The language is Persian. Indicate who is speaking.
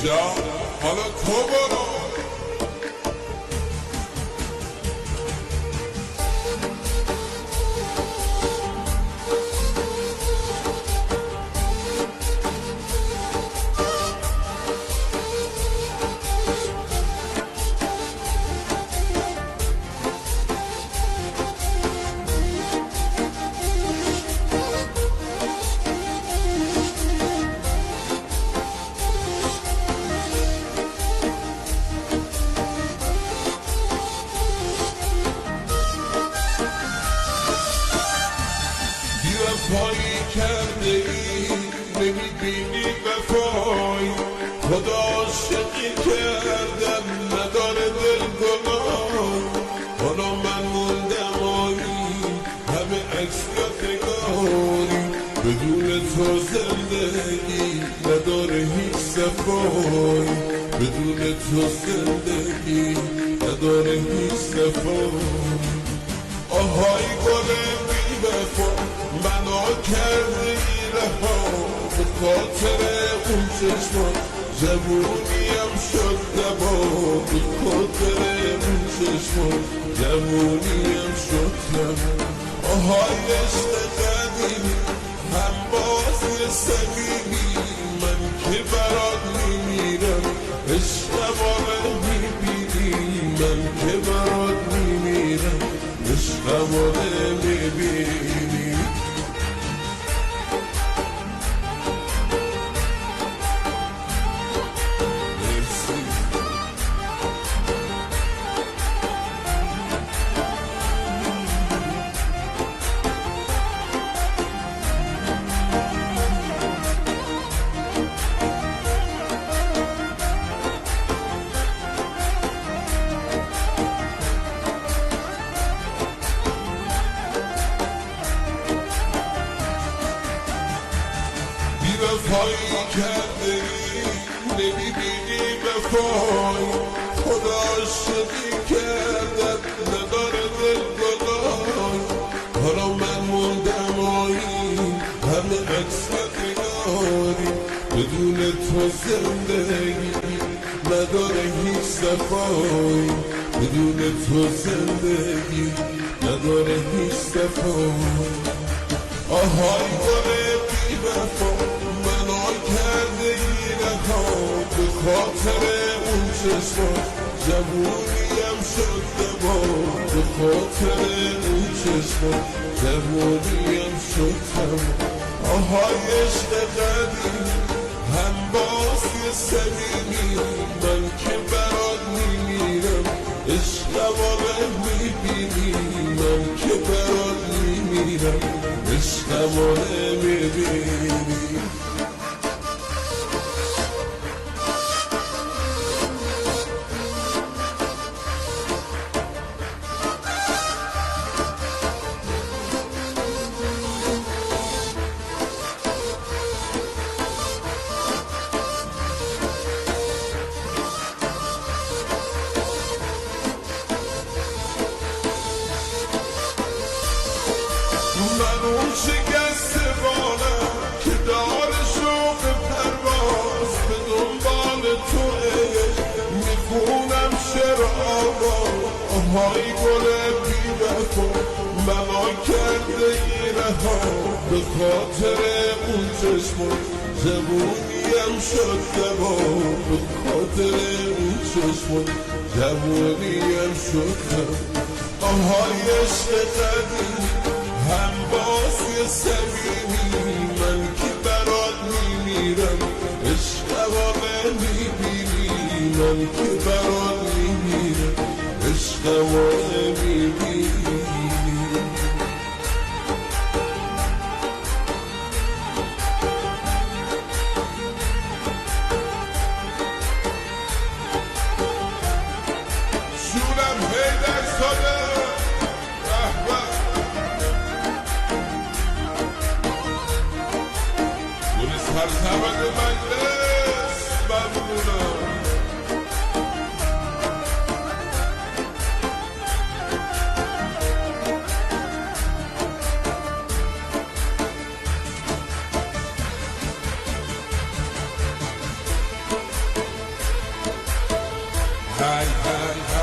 Speaker 1: اینجا حالا تو برو. وفایی کرده ای نمیبینی وفای، خدا عاشقی کردم نداره دل گناه. حالا من موندم آیی همه عکس یادگاری، بدون تو زندگی نداره هیچ صفایی، بدون تو زندگی نداره هیچ صفایی. آهای گل بی وفا منو کرده ای رها، به خاطر اون چشمان جوونیم شد دبا، به خاطر اون چشمان جوونیم شد دبا. آهای عشق قدیمی هم بازی صمیمی، من که برات میمیرم عشقم میبینی، من که برات میمیرم عشقم میبینی. وفایی کرده ای نمیبینی وفای، خدا عاشقی کردم نداره دل گناه. حالا من موندم آیی همه عکس یادگاری، بدون تو زندگی نداره هیچ صفایی، بدون تو زندگی نداره هیچ صفایی. آهای گل بی وفا منو کرده ای رها، به خاطر اون چشمان جوونیم شد دبا، به خاطر اون چشمان جوونیم شد دبا. آهای عشق قدیم هم بازی صمیمی، من که برات میمیرم عشقم میبینی، من که برات میمیرم عشقم میبینی. من اون شکست بالم که دار شوق پرواز، به دنبال تو میخونم شعر آواز. آهای گل بی وفا منو کرده ای رها، به خاطر اون چشمان جوونیم شد دبا، به خاطر اون چشمان جوونیم شد دبا. آهای عشق قدیم هم بازی صمیمی، من که برات میمیرم عشقم میبینی، من که برات میمیرم عشقم میبینی. شورم حیدر ساده سرسبد مجلس ممنونم. هی هی هی